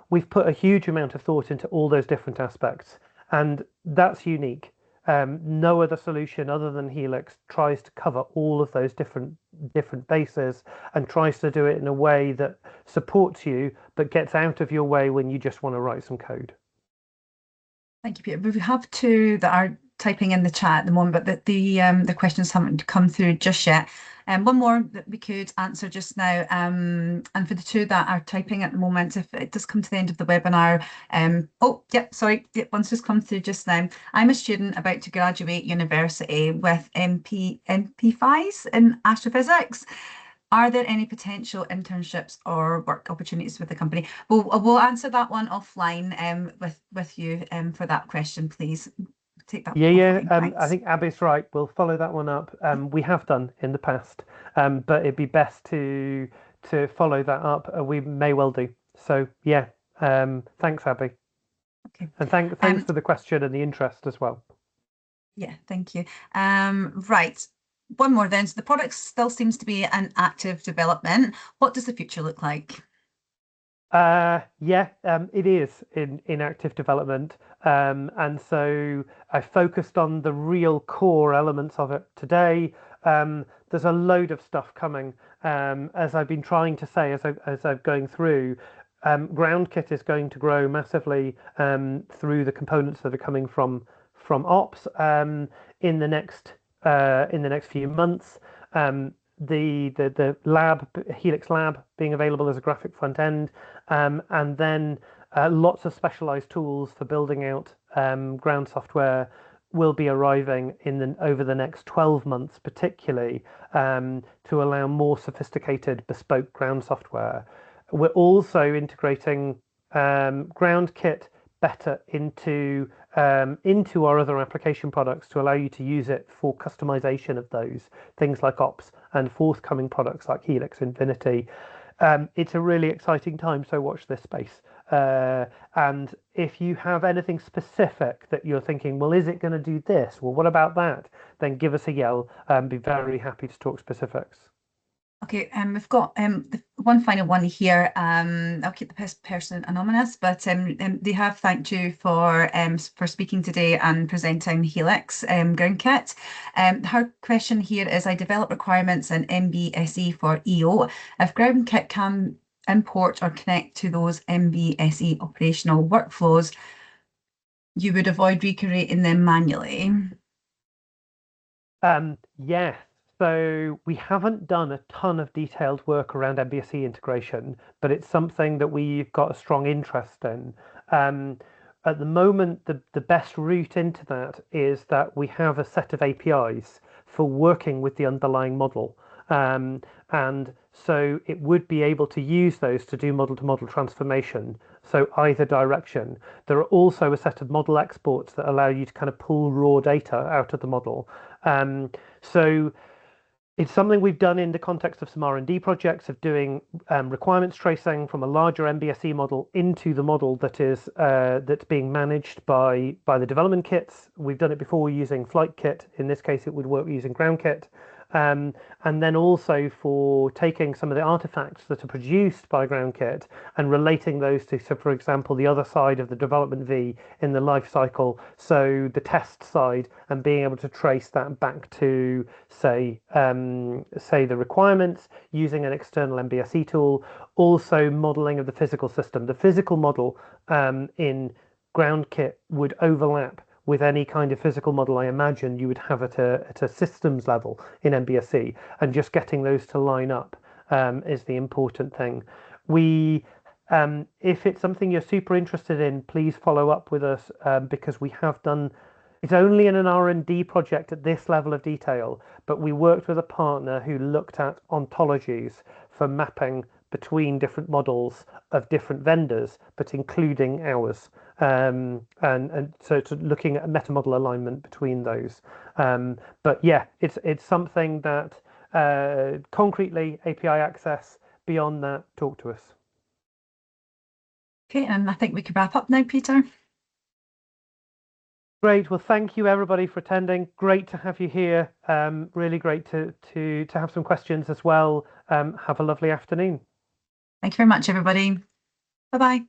Speaker 3: We've put a huge amount of thought into all those different aspects, and that's unique. No other solution other than HELIX tries to cover all of those different bases, and tries to do it in a way that supports you but gets out of your way when you just want to write some code.
Speaker 2: Thank you, Peter. We have two that are typing in the chat at the moment, but the questions haven't come through just yet. One more that we could answer just now, and for the two that are typing at the moment, if it does come to the end of the webinar, one's just come through just now. I'm a student about to graduate university with MP5s in astrophysics. Are there any potential internships or work opportunities with the company? We'll answer that one offline with you for that question, please. Take that.
Speaker 3: Yeah. I think Abby's right. We'll follow that one up. We have done in the past, but it'd be best to follow that up. We may well do. So yeah. Thanks, Abby.
Speaker 2: Okay.
Speaker 3: And thanks for the question and the interest as well.
Speaker 2: Yeah, thank you. Right. one more then. So the product still seems to be an active development. What does the future look like?
Speaker 3: Yeah, it is in active development, and so I focused on the real core elements of it today. There's a load of stuff coming, as I've been trying to say as I'm going through. Groundkit is going to grow massively through the components that are coming from ops in the next few months. The lab Helix Lab being available as a graphic front end, and then lots of specialized tools for building out ground software will be arriving over the next 12 months, particularly to allow more sophisticated bespoke ground software. We're also integrating GroundKit better into our other application products to allow you to use it for customization of those things like ops and forthcoming products like Helix Infinity. It's a really exciting time, so watch this space. And if you have anything specific that you're thinking, well, is it going to do this? Well, what about that? Then give us a yell. Be very happy to talk specifics.
Speaker 2: Okay, we've got one final one here. I'll keep the person anonymous, but they have thanked you for speaking today and presenting Helix Groundkit. Her question here is: I develop requirements in MBSE for EO. If Groundkit can import or connect to those MBSE operational workflows, you would avoid recreating them manually.
Speaker 3: Yes. So we haven't done a ton of detailed work around MBSE integration, but it's something that we've got a strong interest in. At the moment, the best route into that is that we have a set of APIs for working with the underlying model. And so it would be able to use those to do model-to-model transformation. So either direction. There are also a set of model exports that allow you to kind of pull raw data out of the model. So it's something we've done in the context of some R&D projects of doing requirements tracing from a larger MBSE model into the model that's being managed by the development kits. We've done it before using Flight Kit. In this case, it would work using GroundKit. And then also for taking some of the artifacts that are produced by GroundKit and relating those to, so for example, the other side of the development V in the life cycle, so the test side, and being able to trace that back to, say the requirements using an external MBSE tool. Also modeling of the physical system. The physical model in GroundKit would overlap with any kind of physical model I imagine you would have at a systems level in MBSE, and just getting those to line up is the important thing. If it's something you're super interested in, please follow up with us because we have done. It's only in an R&D project at this level of detail, but we worked with a partner who looked at ontologies for mapping between different models of different vendors, but including ours. And so looking at meta model alignment between those. But yeah, it's something that concretely API access. Beyond that, talk to us.
Speaker 2: Okay, and I think we could wrap up now, Peter.
Speaker 3: Great. Well, thank you everybody for attending. Great to have you here. Really great to have some questions as well. Have a lovely afternoon.
Speaker 2: Thank you very much, everybody. Bye-bye.